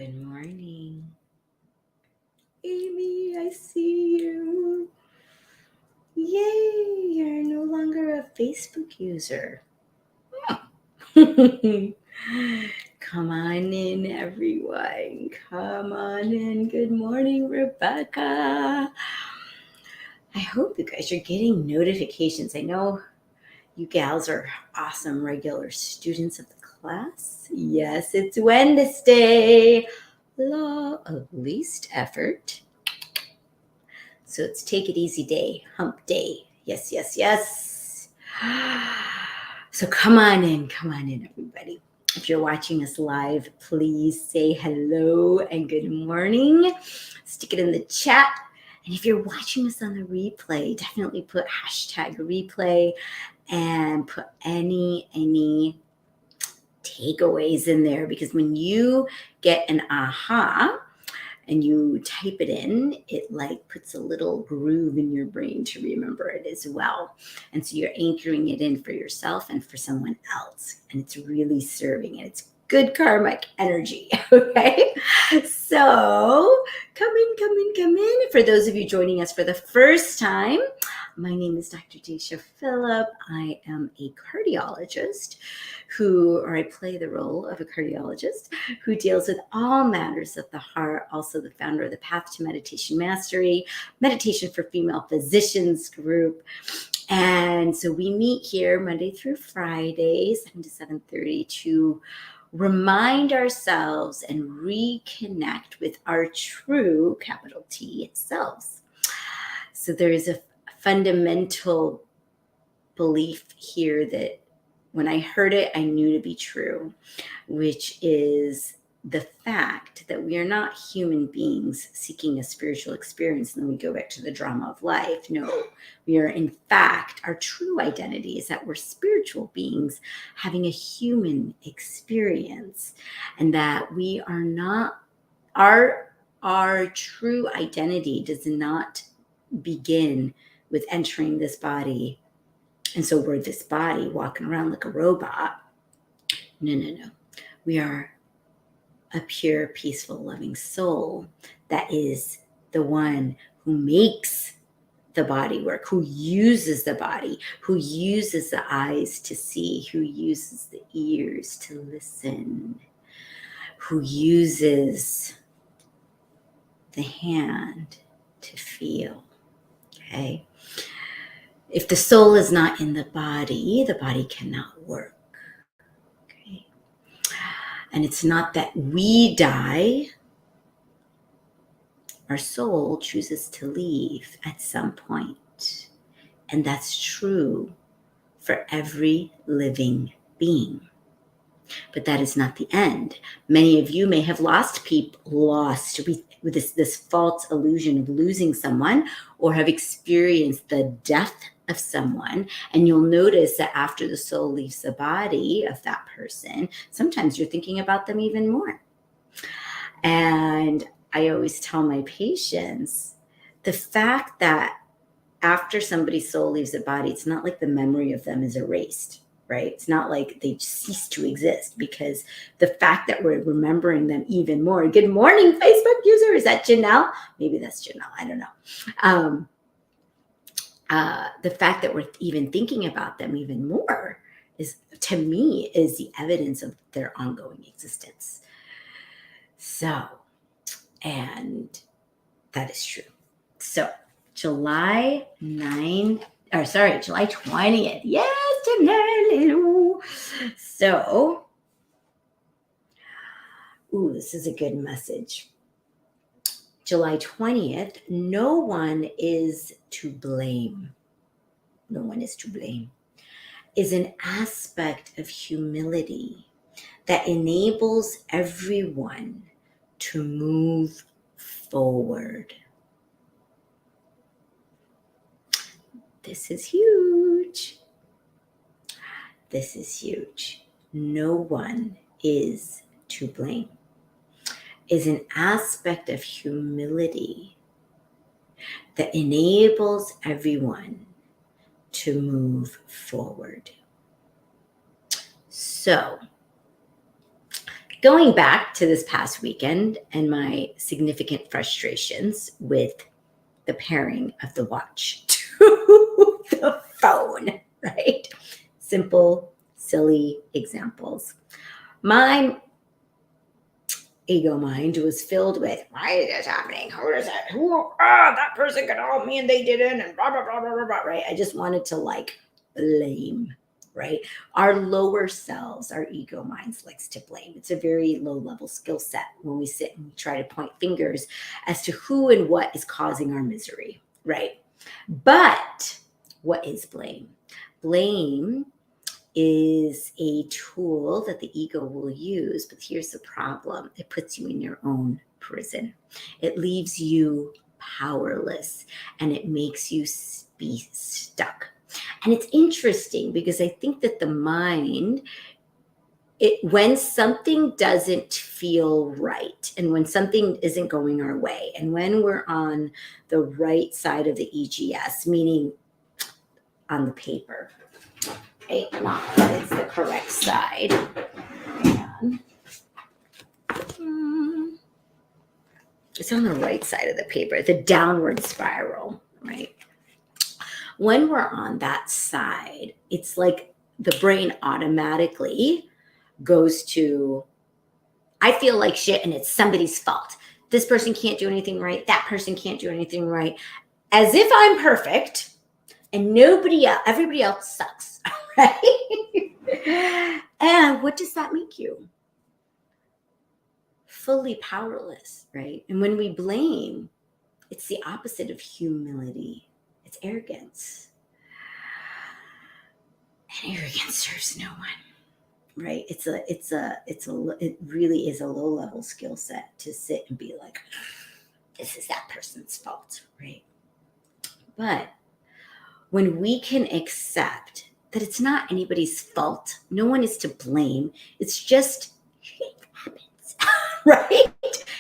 Good morning. Amy, I see you. Yay, you're no longer a Facebook user. Come on in, everyone. Come on in. Good morning, Rebecca. I hope you guys are getting notifications. I know you gals are awesome regular students of the class. Yes, it's Wednesday. Law of least effort. So it's take it easy day, hump day. Yes, yes, yes. So come on in, everybody. If you're watching us live, please say hello and good morning. Stick it in the chat. And if you're watching us on the replay, definitely put hashtag replay and put any takeaways in there, because when you get an aha and you type it in, it like puts a little groove in your brain to remember it as well. And so you're anchoring it in for yourself and for someone else. And it's really serving it. It's good karmic energy. Okay. So come in. For those of you joining us for the first time, my name is Dr. Disha Phillip. I am a cardiologist I play the role of a cardiologist who deals with all matters of the heart, also the founder of the Path to Meditation Mastery, Meditation for Female Physicians group. And so we meet here Monday through Friday, 7 to 7:30, to remind ourselves and reconnect with our true, capital T, selves. So there is a fundamental belief here that when I heard it, I knew to be true, which is the fact that we are not human beings seeking a spiritual experience and then we go back to the drama of life. No, we are in fact, our true identity is that we're spiritual beings having a human experience, and that we are not, our true identity does not begin with entering this body. And so we're this body walking around like a robot. No. We are a pure, peaceful, loving soul that is the one who makes the body work, who uses the body, who uses the eyes to see, who uses the ears to listen, who uses the hand to feel. Okay? If the soul is not in the body cannot work. Okay? And it's not that we die. Our soul chooses to leave at some point. And that's true for every living being. But that is not the end. Many of you may have lost with this false illusion of losing someone, or have experienced the death of someone. And you'll notice that after the soul leaves the body of that person, sometimes you're thinking about them even more. And I always tell my patients, the fact that after somebody's soul leaves the body, it's not like the memory of them is erased, right? It's not like they cease to exist, because the fact that we're remembering them even more. Good morning, Facebook user. Is that Janelle? Maybe that's Janelle. I don't know. The fact that we're even thinking about them even more is, to me, is the evidence of their ongoing existence. So, and that is true. So July 20th. Yes, Janelle. So, this is a good message. July 20th, no one is to blame. No one is to blame. Is an aspect of humility that enables everyone to move forward. This is huge. This is huge. No one is to blame. Is an aspect of humility that enables everyone to move forward. So, Going back to this past weekend and my significant frustrations with the pairing of the watch to the phone, right? Simple, silly examples. My ego mind was filled with, why is this happening? Who is it? That person could help me and they didn't, and blah, blah, blah, blah, blah, blah, right? I just wanted to blame, right? Our lower selves, our ego minds likes to blame. It's a very low level skill set when we sit and we try to point fingers as to who and what is causing our misery, right? But what is blame? Blame is a tool that the ego will use, but here's the problem. It puts you in your own prison. It leaves you powerless and it makes you be stuck. And it's interesting because I think that the mind, when something doesn't feel right and when something isn't going our way and when we're on the right side of the EGS, meaning on the paper, right? Not that it's the correct side. It's on the right side of the paper, the downward spiral, right? When we're on that side, it's like the brain automatically goes to, I feel like shit and it's somebody's fault. This person can't do anything right. That person can't do anything right. As if I'm perfect and everybody else sucks, right? And what does that make you? Fully powerless, right? And when we blame, it's the opposite of humility. It's arrogance. And arrogance serves no one, right? It really is a low level skill set to sit and be like, this is that person's fault, right? But when we can accept that it's not anybody's fault, no one is to blame, it's just shit happens, right?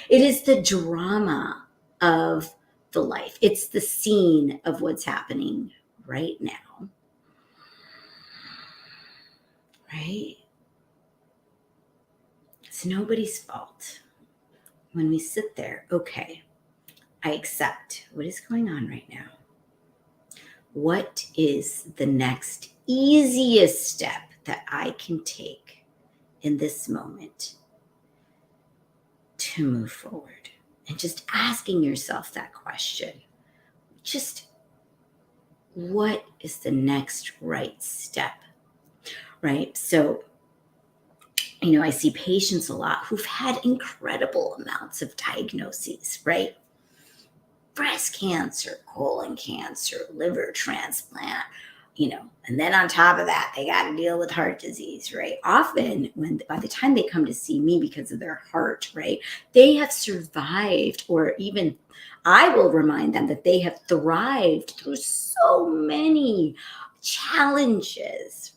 It is the drama of the life. It's the scene of what's happening right now, right? It's nobody's fault. When we sit there, okay, I accept what is going on right now. What is the next easiest step that I can take in this moment to move forward? And just asking yourself that question. Just what is the next right step? Right? So, I see patients a lot who've had incredible amounts of diagnoses, right? Breast cancer, colon cancer, liver transplant, and then on top of that, they got to deal with heart disease, right? Often by the time they come to see me because of their heart, right, they have survived, or even I will remind them that they have thrived through so many challenges.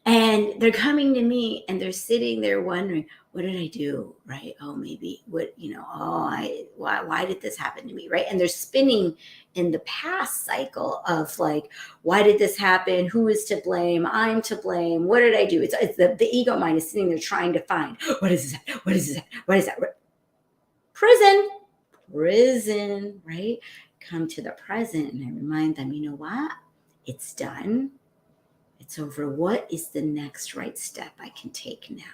And they're coming to me and they're sitting there wondering, what did I do? Right? Oh, maybe why did this happen to me? Right? And they're spinning in the past cycle of like, why did this happen? Who is to blame? I'm to blame. What did I do? It's the ego mind is sitting there trying to find, what is that? What is that? What is that? Prison, right? Come to the present. And I remind them, you know what? It's done. It's over. What is the next right step I can take now?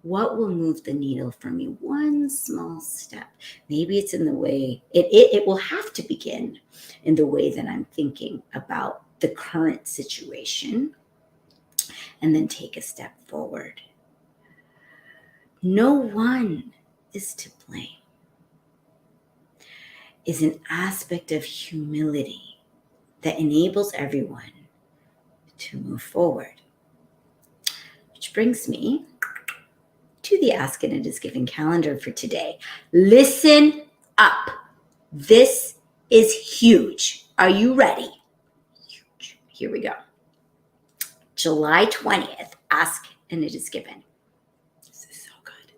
What will move the needle for me? One small step. Maybe it's in the way, it will have to begin in the way that I'm thinking about the current situation, and then take a step forward. No one is to blame. Is an aspect of humility that enables everyone to move forward. Which brings me to the Ask and It Is Given calendar for today. Listen up. This is huge. Are you ready? Huge. Here we go. July 20th, Ask and It Is Given. This is so good.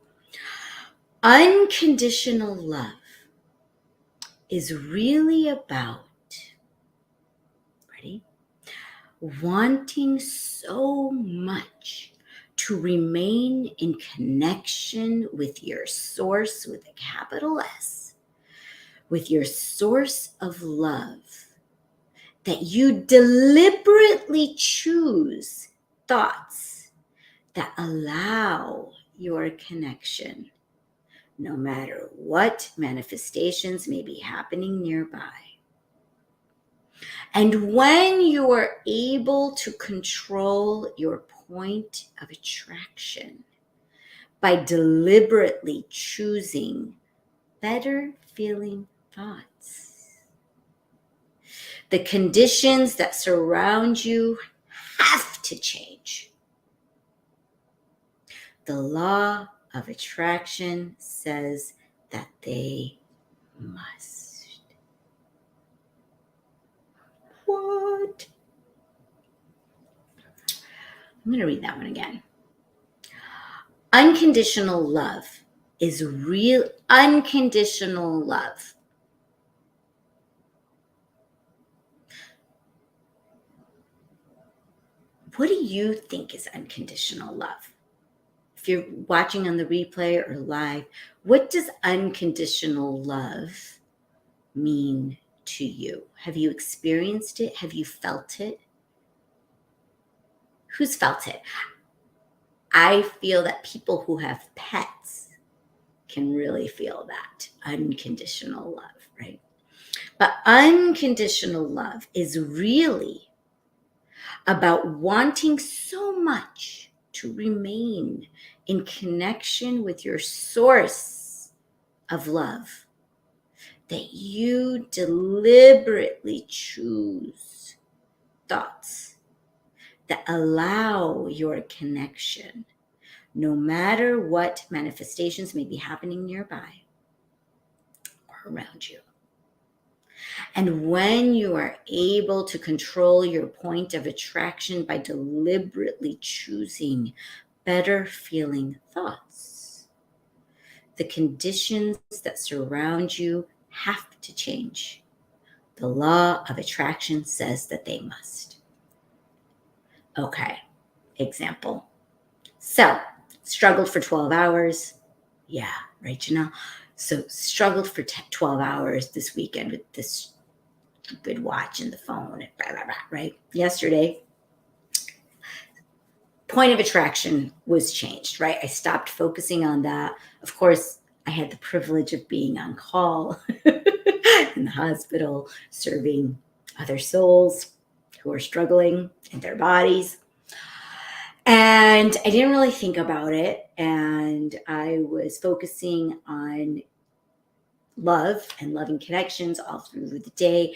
Unconditional love is really about, ready? Wanting so much to remain in connection with your source with a capital S, with your source of love, that you deliberately choose thoughts that allow your connection, no matter what manifestations may be happening nearby. And when you are able to control your point of attraction by deliberately choosing better feeling thoughts, the conditions that surround you have to change. The law of attraction says that they must. What? I'm going to read that one again. Unconditional love is real. Unconditional love. What do you think is unconditional love? If you're watching on the replay or live, what does unconditional love mean to you? Have you experienced it? Have you felt it? Who's felt it? I feel that people who have pets can really feel that unconditional love, right? But unconditional love is really about wanting so much to remain in connection with your source of love that you deliberately choose thoughts that allow your connection, no matter what manifestations may be happening nearby or around you. And when you are able to control your point of attraction by deliberately choosing better feeling thoughts, the conditions that surround you have to change. The law of attraction says that they must. Okay, example. So, struggled for 12 hours. Yeah, right, Janelle? So, struggled for 12 hours this weekend with this stupid watch and the phone and blah, blah, blah, right? Yesterday, point of attraction was changed, right? I stopped focusing on that. Of course, I had the privilege of being on call in the hospital, serving other souls who are struggling in their bodies. And I didn't really think about it. And I was focusing on love and loving connections all through the day,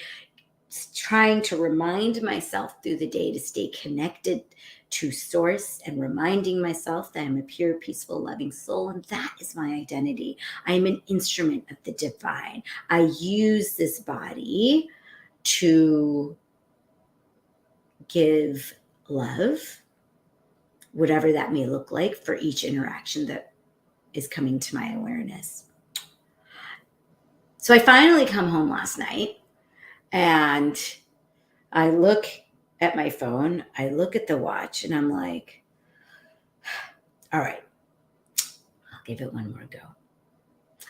trying to remind myself through the day to stay connected to source and reminding myself that I'm a pure, peaceful, loving soul. And that is my identity. I'm an instrument of the divine. I use this body to give love, whatever that may look like for each interaction that is coming to my awareness. So I finally come home last night and I look at my phone, I look at the watch, and I'm like, all right, I'll give it one more go.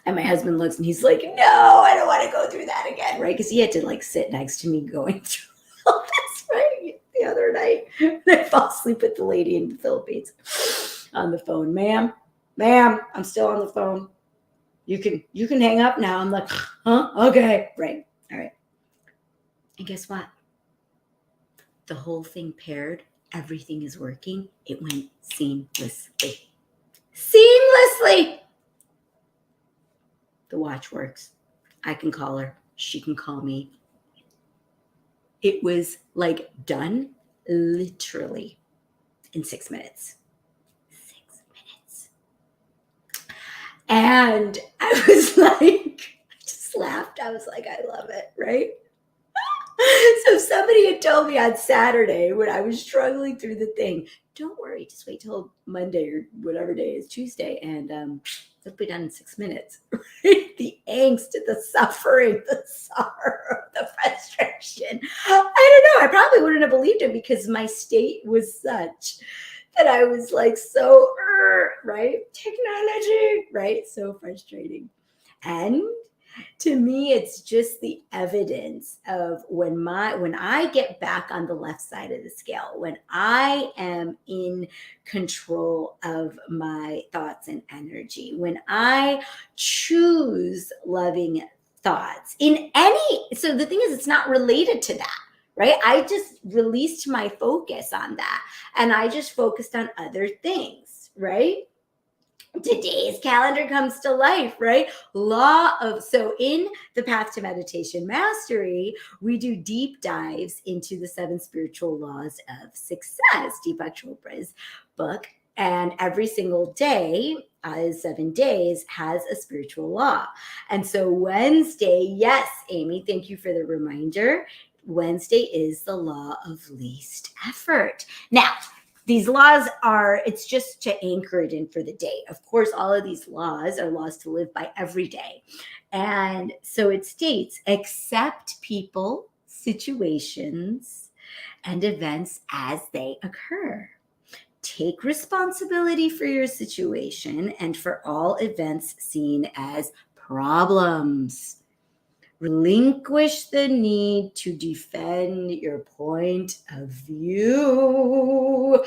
And my husband looks and he's like, no, I don't want to go through that again, right? Because he had to sit next to me going through all this, right? The other night, and I fall asleep with the lady in the Philippines on the phone. Ma'am, I'm still on the phone. You can hang up now. I'm like, huh? Okay, right, all right. And guess what? The whole thing paired, everything is working. It went seamlessly. Seamlessly. The watch works. I can call her. She can call me. It was like done literally in 6 minutes. 6 minutes. And I was like, I just laughed. I was like, I love it, right? So somebody had told me on Saturday when I was struggling through the thing, don't worry, just wait till Monday or whatever day is, Tuesday, and it'll be done in 6 minutes. Right? The angst, the suffering, the sorrow, the frustration. I don't know. I probably wouldn't have believed him because my state was such And I was like, so, right? Technology, right? So frustrating. And to me, it's just the evidence of when I get back on the left side of the scale, when I am in control of my thoughts and energy, when I choose loving thoughts in any, so the thing is, it's not related to that, right? I just released my focus on that and I just focused on other things, right? Today's calendar comes to life, right? So in the Path to Meditation Mastery, we do deep dives into the 7 spiritual laws of success, Deepak Chopra's book. And every single day, 7 days, has a spiritual law. And so Wednesday, yes, Amy, thank you for the reminder. Wednesday is the law of least effort. Now, these laws it's just to anchor it in for the day. Of course, all of these laws are laws to live by every day. And so it states, accept people, situations, and events as they occur. Take responsibility for your situation and for all events seen as problems. Relinquish the need to defend your point of view.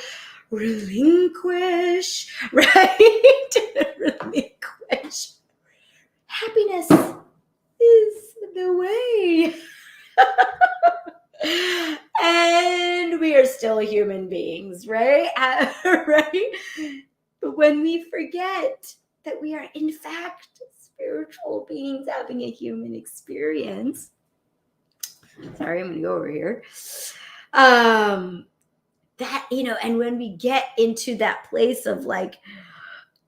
Relinquish, right? Relinquish. Happiness is the way. And we are still human beings, right? Right? But when we forget that we are, in fact, spiritual beings having a human experience. Sorry, I'm going to go over here. That, and when we get into that place of like,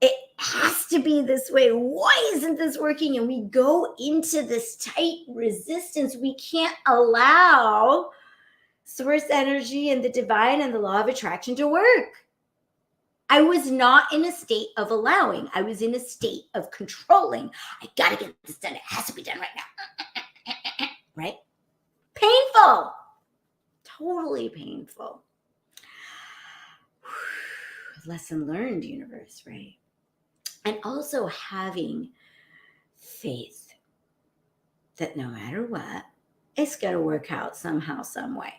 it has to be this way. Why isn't this working? And we go into this tight resistance. We can't allow source energy and the divine and the law of attraction to work. I was not in a state of allowing. I was in a state of controlling. I got to get this done. It has to be done right now. Right? Painful. Totally painful. Lesson learned, universe, right? And also having faith that no matter what, it's going to work out somehow, some way.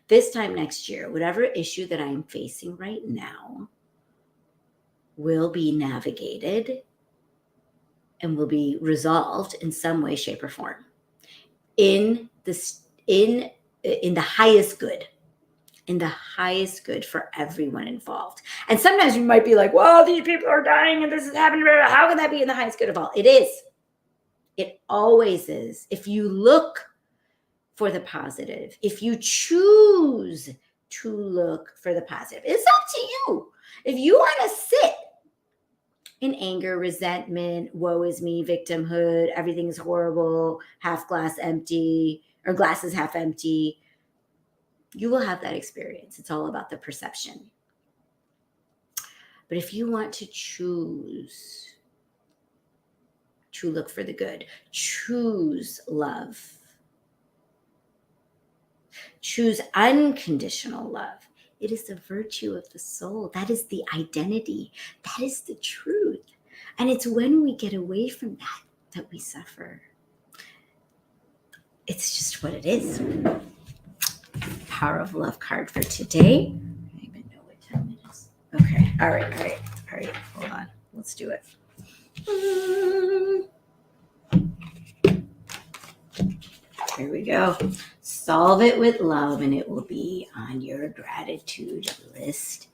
This time next year, whatever issue that I'm facing right now will be navigated and will be resolved in some way, shape, or form in the highest good. In the highest good for everyone involved. And sometimes you might be like, well, these people are dying and this is happening. How can that be in the highest good of all? It is. It always is. If you look for the positive, if you choose to look for the positive, it's up to you. If you want to sit in anger, resentment, woe is me, victimhood, everything's horrible, half glass empty, or glass is half empty, you will have that experience. It's all about the perception. But if you want to choose to look for the good, choose love, choose unconditional love, it is the virtue of the soul. That is the identity. That is the truth. And it's when we get away from that we suffer. It's just what it is. Power of Love card for today. I don't even know what time it is. Okay. All right. Hold on. Let's do it. Here we go. Solve it with love, and it will be on your gratitude list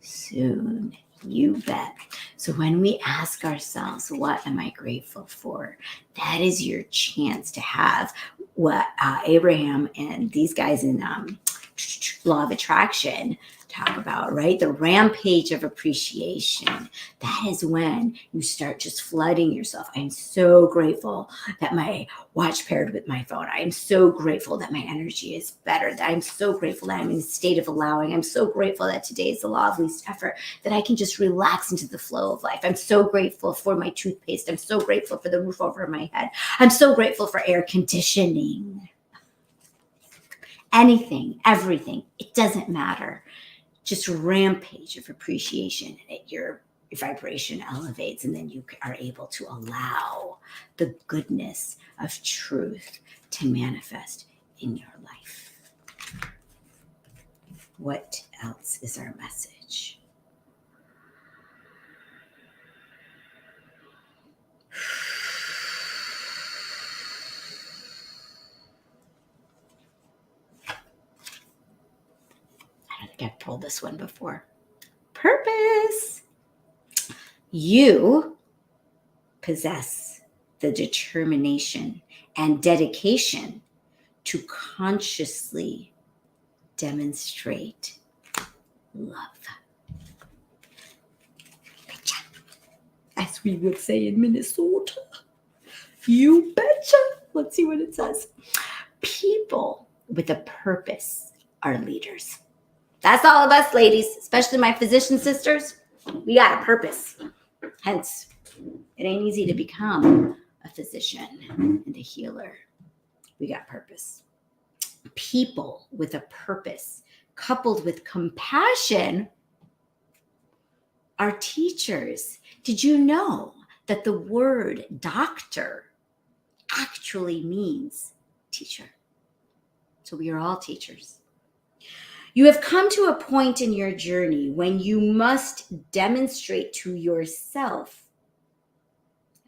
soon. You bet. So when we ask ourselves, what am I grateful for? That is your chance to have what Abraham and these guys in Law of Attraction talk about, right? The rampage of appreciation. That is when you start just flooding yourself. I'm so grateful that my watch paired with my phone. I am so grateful that my energy is better. That I'm so grateful that I'm in a state of allowing. I'm so grateful that today is the law of least effort, that I can just relax into the flow of life. I'm so grateful for my toothpaste. I'm so grateful for the roof over my head. I'm so grateful for air conditioning. Anything, everything, it doesn't matter. just rampage of appreciation, and your vibration elevates, and then you are able to allow the goodness of truth to manifest in your life. What else is our message? I don't think I've told this one before. Purpose. You possess the determination and dedication to consciously demonstrate love. As we would say in Minnesota. You betcha. Let's see what it says. People with a purpose are leaders. That's all of us, ladies, especially my physician sisters. We got a purpose. Hence, it ain't easy to become a physician and a healer. We got purpose. People with a purpose coupled with compassion are teachers. Did you know that the word doctor actually means teacher? So we are all teachers. You have come to a point in your journey when you must demonstrate to yourself,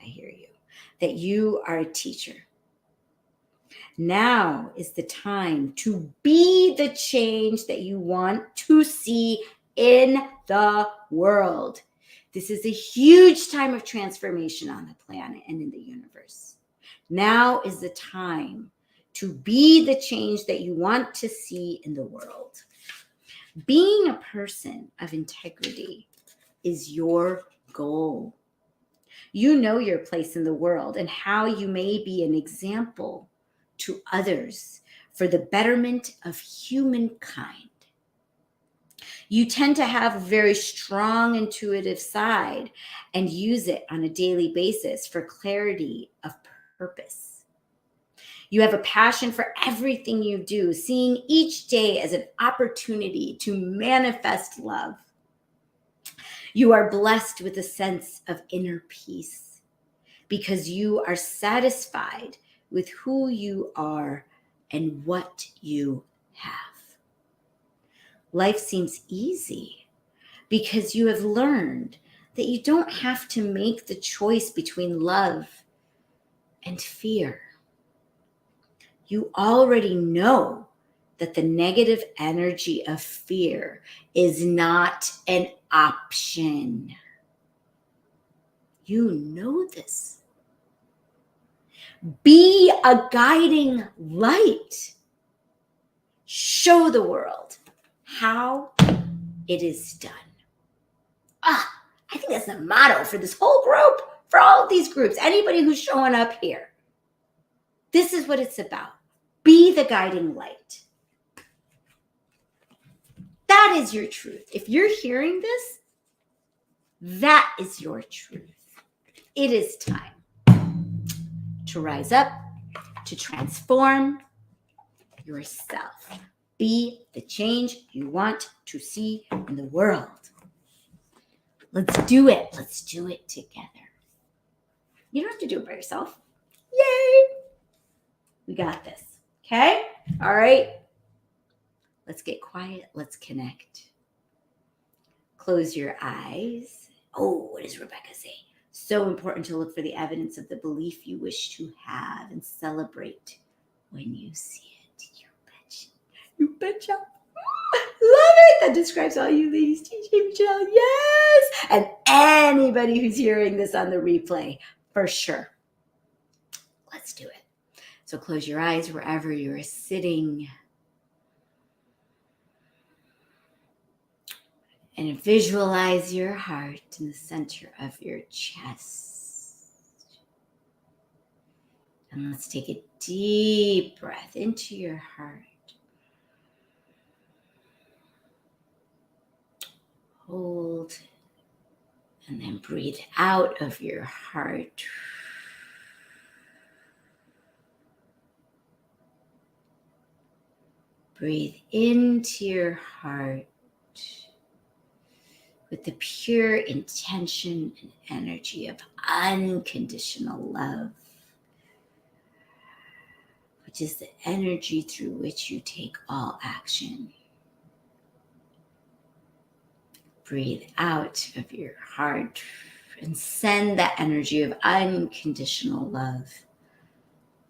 I hear you, that you are a teacher. Now is the time to be the change that you want to see in the world. This is a huge time of transformation on the planet and in the universe. Now is the time to be the change that you want to see in the world. Being a person of integrity is your goal. You know your place in the world and how you may be an example to others for the betterment of humankind. You tend to have a very strong intuitive side and use it on a daily basis for clarity of purpose. You have a passion for everything you do, seeing each day as an opportunity to manifest love. You are blessed with a sense of inner peace because you are satisfied with who you are and what you have. Life seems easy because you have learned that you don't have to make the choice between love and fear. You already know that the negative energy of fear is not an option. You know this. Be a guiding light. Show the world how it is done. I think that's the motto for this whole group, for all of these groups, anybody who's showing up here. This is what it's about. Be the guiding light. That is your truth. If you're hearing this, that is your truth. It is time to rise up, to transform yourself. Be the change you want to see in the world. Let's do it. Let's do it together. You don't have to do it by yourself. Yay! We got this. Okay? All right. Let's get quiet. Let's connect. Close your eyes. Oh, what does Rebecca say? So important to look for the evidence of the belief you wish to have and celebrate when you see it. You betcha. You betcha. Love it. That describes all you ladies. TJ Michelle. Yes. And anybody who's hearing this on the replay, for sure. Let's do it. So close your eyes wherever you're sitting. And visualize your heart in the center of your chest. And let's take a deep breath into your heart. Hold. And then breathe out of your heart. Breathe into your heart. with the pure intention and energy of unconditional love, which is the energy through which you take all action. Breathe out of your heart and send that energy of unconditional love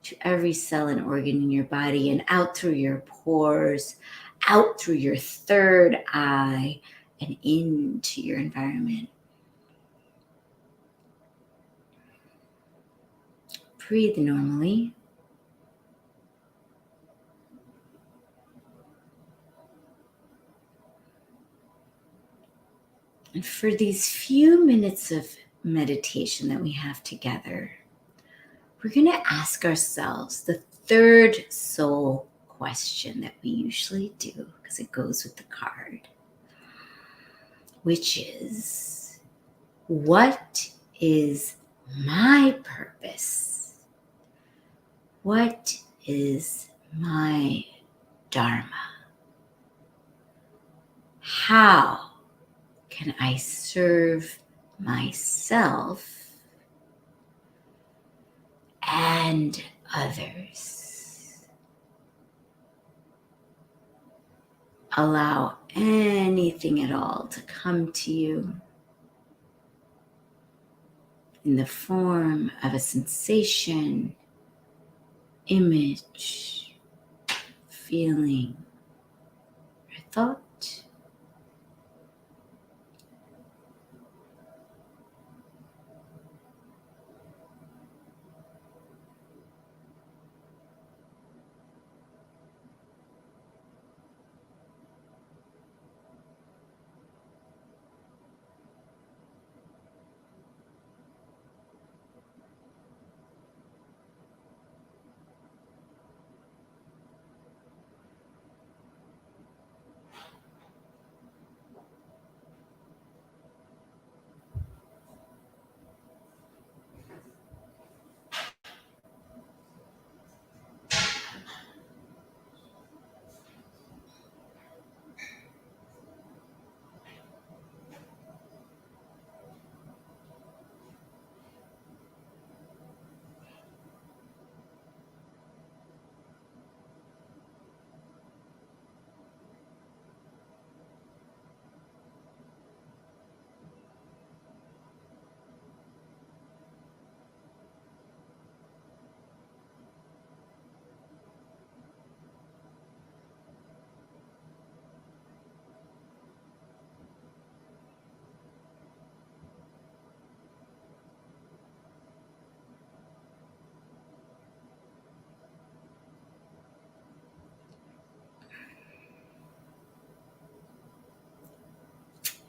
to every cell and organ in your body and out through your pores, out through your third eye, and into your environment. Breathe normally. And for these few minutes of meditation that we have together, we're going to ask ourselves the third soul question that we usually do, because it goes with the card, which is, what is my purpose? What is my dharma? How can I serve myself and others? Allow anything at all to come to you in the form of a sensation, image, feeling, or thought.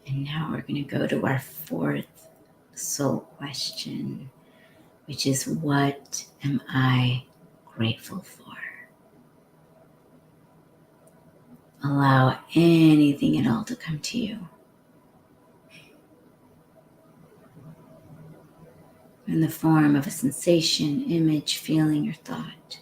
And now we're going to go to our fourth soul question, which is, what am I grateful for? Allow anything at all to come to you in the form of a sensation, image, feeling, or thought.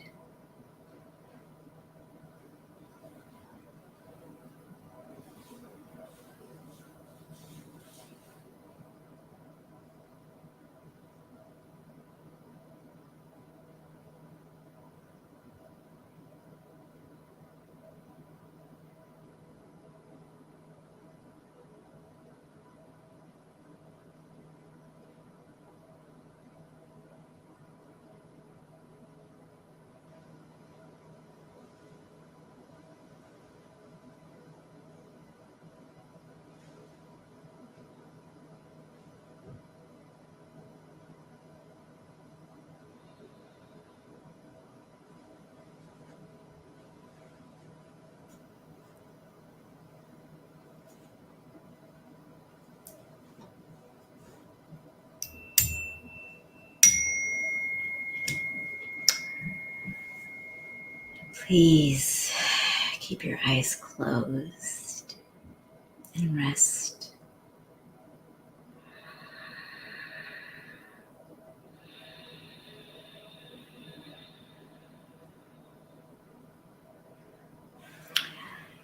Please keep your eyes closed and rest.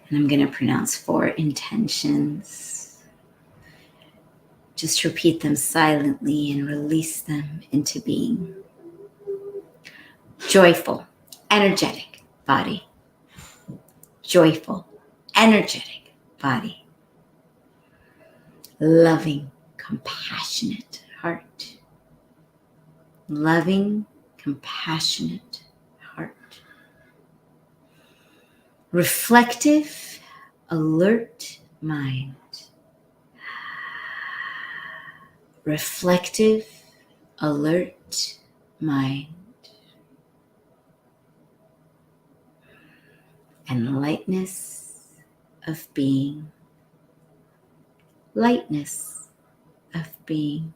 And I'm going to pronounce 4 intentions. Just repeat them silently and release them into being. Joyful, energetic body. Joyful, energetic body. Loving, compassionate heart. Loving, compassionate heart. Reflective, alert mind. Reflective, alert mind. And lightness of being. Lightness of being.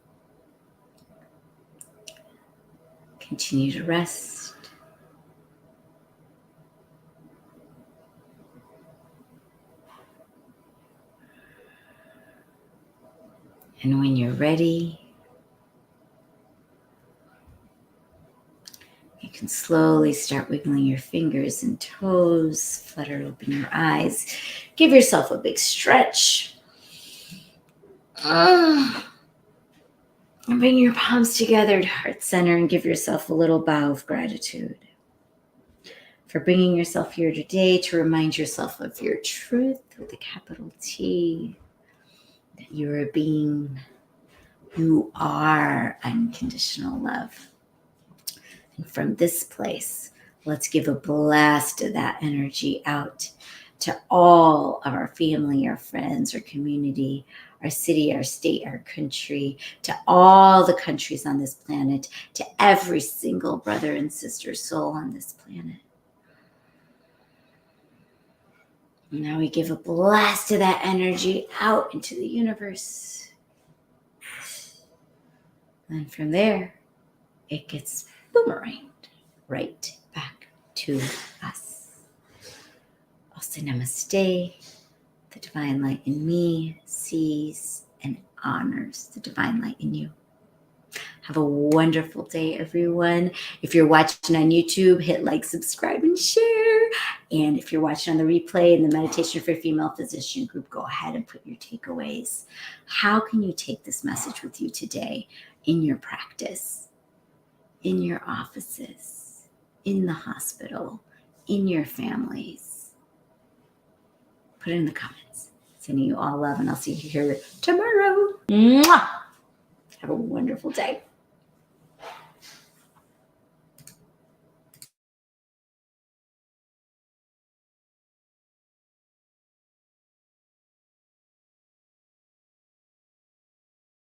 Continue to rest. And when you're ready, you can slowly start wiggling your fingers and toes, flutter open your eyes, give yourself a big stretch. And bring your palms together to heart center and give yourself a little bow of gratitude for bringing yourself here today to remind yourself of your truth with a capital T, that you're a being. You are unconditional love. And from this place, let's give a blast of that energy out to all of our family, our friends, our community, our city, our state, our country, to all the countries on this planet, to every single brother and sister soul on this planet. And now we give a blast of that energy out into the universe. And from there, it gets boomeranged right back to us. I'll say namaste. The divine light in me sees and honors the divine light in you. Have a wonderful day, everyone. If you're watching on YouTube, hit like, subscribe, and share. And if you're watching on the replay in the Meditation for Female Physician group, go ahead and put your takeaways. How can you take this message with you today in your practice, in your offices, in the hospital, in your families? Put it in the comments. Sending you all love, and I'll see you here tomorrow. Mwah! Have a wonderful day.